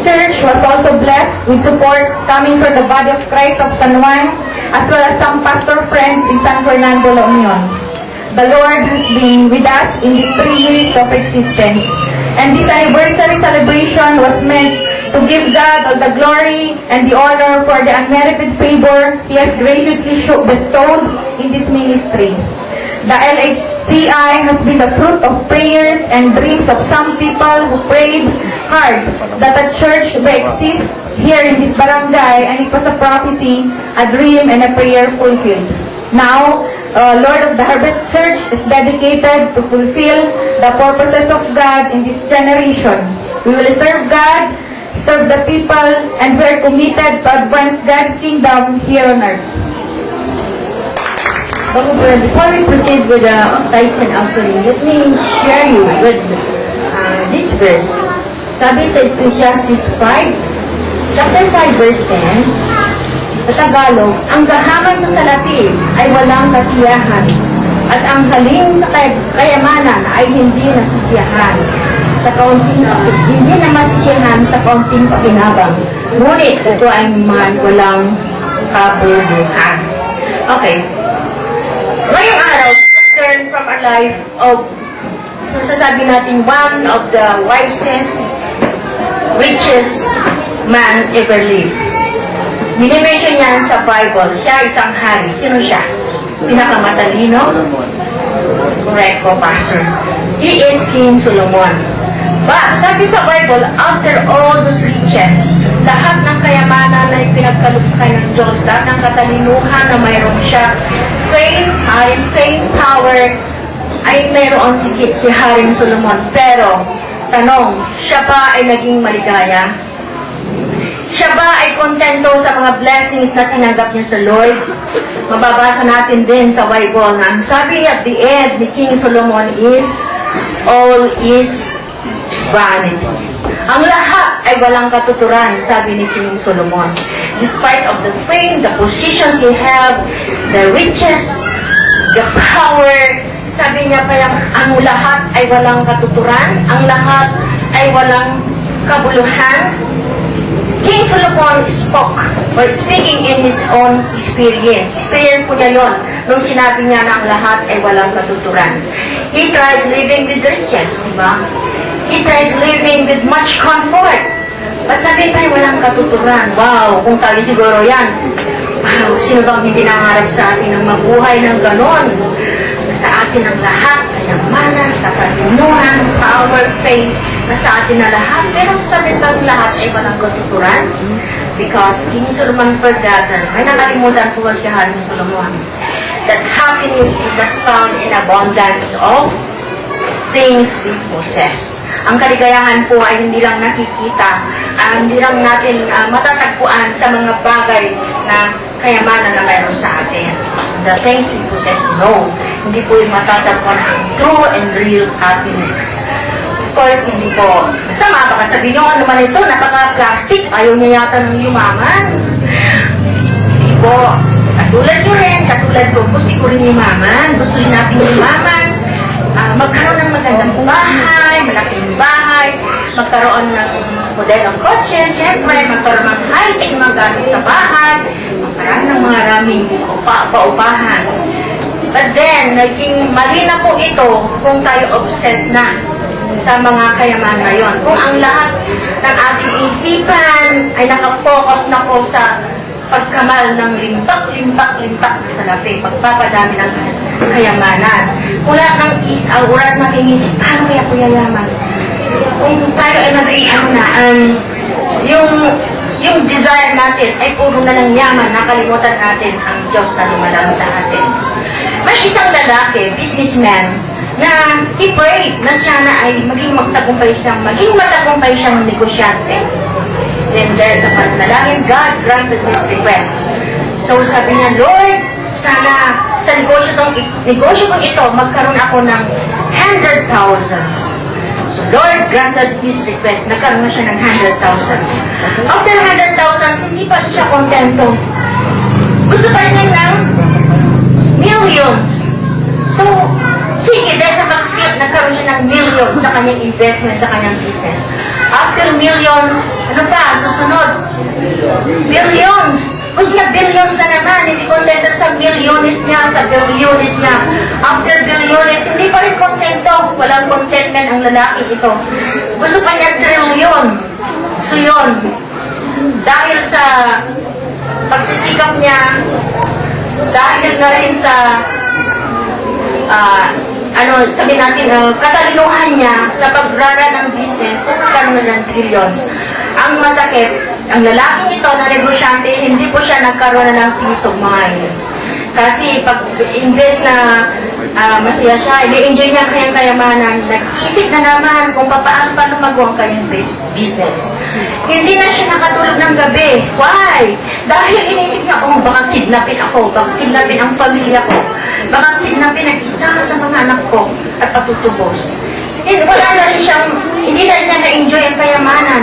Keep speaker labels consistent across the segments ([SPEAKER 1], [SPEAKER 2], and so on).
[SPEAKER 1] church was also blessed with supports coming from the body of Christ of San Juan, as well as some pastor friends in San Fernando, La Union. The Lord has been with us in these 3 years of existence, and this anniversary celebration was meant to give God all the glory and the honor for the unmerited favor He has graciously bestowed in this ministry. The LHCI has been the fruit of prayers and dreams of some people who prayed hard that a church may exist here in this barangay, and it was a prophecy, a dream, and a prayer fulfilled. Now, Lord of the Harvest Church is dedicated to fulfill the purposes of God in this generation. We will serve God, serve the people, and we are committed to advance God's kingdom here on earth.
[SPEAKER 2] Before we proceed with the tithes and offering, let me share you with this verse. Sabi sa Ecclesiastes 5, chapter 5, verse 10, sa Tagalog, ang gahaman sa salapi ay walang kasiyahan, at ang haling sa kayamanan ay hindi nasisiyahan. Hindi na masisiyahan sa kaunting pakinabang. Ngunit ito ay walang kabubuhan. Okay. Ngayong araw, turn from a life of, sasabi natin, one of the wisest, richest man ever lived. Minimension niyan sa Bible, siya isang hari. Sino siya? Pinakamatalino? Correct po, Pastor. He is King Solomon. But, sabi sa Bible, after all those riches, lahat ng kayamanan na ipinagkaloob sa kanya ng Diyos, lahat ng katalinuhan na mayroon siya, fame, power, ay mayroon si Haring Solomon. Pero, tanong, siya ba ay naging maligaya? Siya ba ay kontento sa mga blessings na tinanggap niya sa Lord? Mababasa natin din sa Bible na ang sabi at the end ni King Solomon is, all is vanity. Ang lahat ay walang katuturan, sabi ni King Solomon. Despite of the fame, the positions he have, the riches, the power, sabi niya kaya ang lahat ay walang katuturan, ang lahat ay walang kabuluhan. King Solomon spoke or speaking in his own experience. Experience po niya yun nung sinabi niya na ang lahat ay walang katuturan. He tried living with riches, di ba? He tried living with much comfort. But sabi tayo walang katuturan. Wow, kung tayo siguro yan. Wow, sino bang hindi nangarap sa atin ng mabuhay ng ganon? Sa atin ang lahat, kayamanan, katalinuhan, power, faith, nasa atin na lahat. Pero sabi tayo lahat ay walang katuturan. Because King Solomon forgotten, ay nakalimutan po si Haring Solomon, that happiness is not found in abundance of things we possess. Ang kaligayahan po ay hindi lang nakikita, hindi lang natin matatagpuan sa mga bagay na kayamanan na mayroon sa atin. The things we possess, no. Hindi po yung matatagpuan ang true and real happiness. Of course, hindi po masama. Baka sabihin nyo, ano man ito, napaka-plastic, ayaw niya yata ng yumaman. Hindi po. Katulad nyo rin, katulad ko, gusto ko rin yumaman. Gusto rin natin yumaman. Magkaroon ng magandang bahay, malaking bahay, magkaroon ng modelong kotse, siyempre, magkaroon ng high-tech mga gamit sa bahay, magkaroon ng mga raming paupahan. But then, naging mali na po ito kung tayo obsessed na sa mga kayamanan na yon. Kung ang lahat ng ating isipan ay nakafocus na po sa pagkamal ng limpak sa lapi, pagpapadami ng kayamanan. Wala kang oras na inisip, paano kaya ko yayaman? Kung tayo ay yung desire natin ay puro na lang yaman, nakalimutan natin ang Diyos na lumalang sa atin. May isang lalaki, businessman, na he prayed na sana ay maging matagumpay siyang negosyante. Then there's a panalangin, God granted his request. So sabi niya, Lord, sana sa negosyo kong ito, magkaroon ako ng 100,000. So Lord granted his request. Nagkaroon na siya ng 100,000. After 100,000, hindi pa siya kontento. Gusto pa rin niya ng millions. So, sige, dahil sa pagsikip, nagkaroon siya ng millions sa kanyang investment, sa kanyang business. After millions, Ano pa? Susunod. Billions. Gusto na billions na naman. Hindi kontento sa bilyones niya, sa bilyones niya. After bilyones, hindi pa rin kontento. Walang contentment ang lalaki ito. Gusto pa niya trilyon. So yun. Dahil sa pagsisikap niya, dahil na rin sa sabi natin, katalinuhan niya sa pagrara ng business, so nagkaroon ng trillions. Ang masakit, ang lalaking ito na negosyante, hindi po siya nagkaroon ng peace of mind. Kasi pag invest na masaya siya, i-enjoy niya ang kanyang kayamanan, nag-isip na naman kung paano magawa ang kanyang business. Hindi na siya nakatulog ng gabi. Why? Dahil inisip niya, baka kidnapin ako, baka kidnapin ang pamilya ko, baka kidnapin ang isa sa mga anak ko at patutubos. Wala na rin siyang, hindi na rin niya na-enjoy ang kayamanan.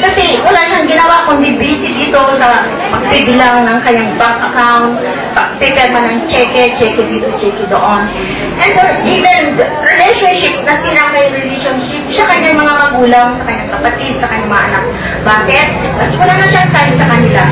[SPEAKER 2] Kasi wala siyang ginawa kundi busy dito sa pagbibilang ng kanyang bank account, pagpipirma ng cheque dito, cheque doon. And even relationship na sila kay relationship, siya kanyang mga magulang, sa kanyang kapatid, sa kanyang mga anak. Bakit? Kasi wala na siyang time sa kanila.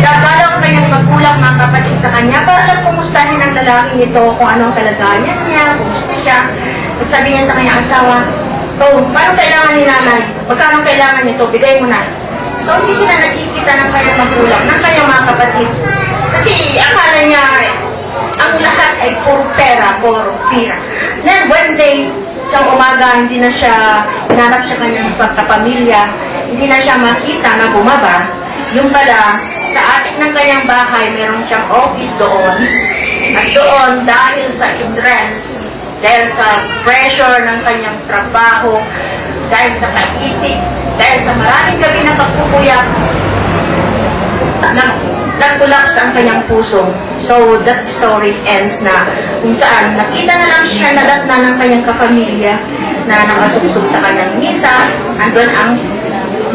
[SPEAKER 2] Gagalaw ang kanyang magulang, mga kapatid sa kanya, para lang kumustahin ang lalaking ito kung anong kalagayan niya, kumusta siya. At sabi niya sa kanyang asawa, paano kailangan ni nanay? Magkano kailangan nito? Bigay mo na. So, hindi sila nakikita ng kanyang magulang, ng kanyang mga kapatid. Kasi, akala niya, ang lahat ay puro pera, puro pira. Then, one day, isang umaga, hindi na siya, hinanap siya kanyang pagkapamilya, hindi na siya makita na bumaba. Yung pala, sa atik ng kanyang bahay, meron siyang office doon. At doon, dahil sa stress, dahil sa pressure ng kanyang trabaho, dahil sa kaisip, dahil sa maraming gabi na pagpupuyat, nag-collapse ang kanyang puso. So, that story ends na kung saan nakita na lang siya nadatna ng kanyang kapamilya na nakasuksok sa kanyang misa, andun ang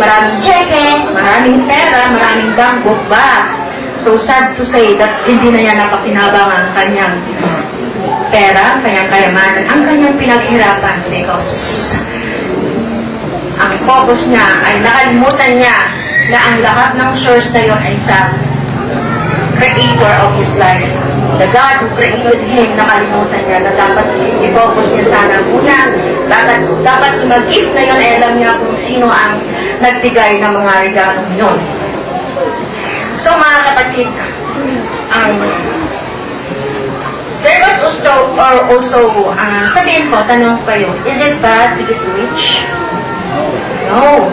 [SPEAKER 2] maraming cheque, maraming pera, maraming dambog ba. So, sad to say that hindi na niya napakinabang ang kanyang pera, kanyang kayamanan, ang kanyang pinaghirapan because ang focus niya ay nakalimutan niya na ang lahat ng source na yun ay sa creator of his life. The God who created him, nakalimutan niya na dapat i-focus niya sana una. Dapat mag-if na yun ay alam niya kung sino ang nagbigay ng mga regalong yun. So mga kapatid, there was also sabihin ko, tanong kayo, is it bad to get rich? No.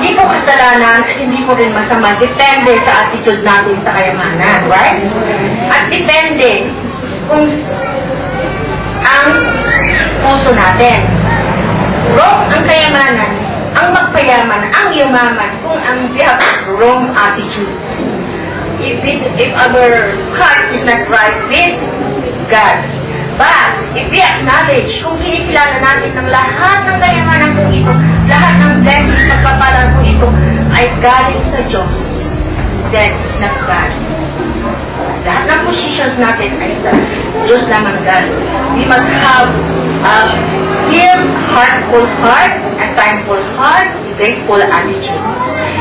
[SPEAKER 2] Hindi ko kasalanan at hindi ko rin masama. Depende sa attitude natin sa kayamanan, right? At depende kung ang puso natin. Wrong ang kayamanan, ang magpayaman, ang yumaman, kung ang we have wrong attitude. If our heart is not right with God. But, if we acknowledge, kung kinikilala natin ng lahat ng kayamanan kong ito, lahat ng blessing, pagpapalang kong ito, ay galing sa Diyos, then it's not God. Lahat ng positions natin ay sa Diyos lamang God. We must have a filled, heartful heart, a thankful heart, grateful attitude.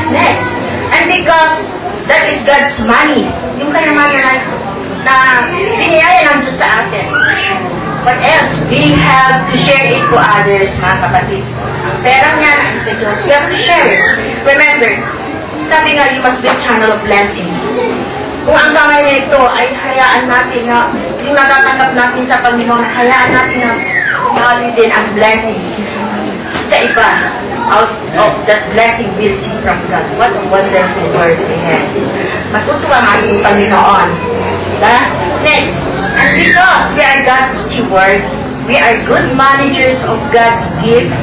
[SPEAKER 2] Next, and because that is God's money, yung kayamanan na biniyaya ng Diyos sa atin. What else? We have to share it to others, mga kapatid. Ang perang niya na sa Diyos, we have to share it. Remember, sabi nga, you must be a channel of blessing. Kung ang kamay na ito ay hayaan natin na yung natatanggap natin sa Panginoon, hayaan natin na bali din ang blessing sa iba. Out of that blessing we'll see from God. What a wonderful word we have. Matutuwa ang ating Panginoon. Diba? Next, and because we are God's steward, we are good managers of God's gift,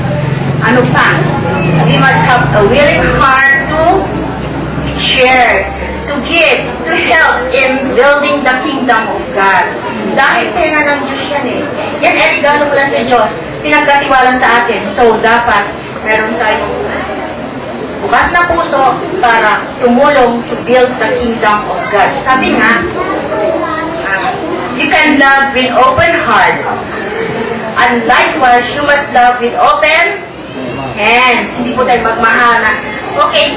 [SPEAKER 2] ano pa? We must have a willing heart to share, to give, to help in building the kingdom of God. Dahil pera ng Diyos yan eh. Yan ay regalo mula sa Diyos. Pinagkatiwalan sa atin. So, dapat meron tayong bukas na puso para tumulong to build the kingdom of God. Sabi nga, you can love with open heart. And likewise, you must love with open hands. Hindi po tayo magmahala. Okay,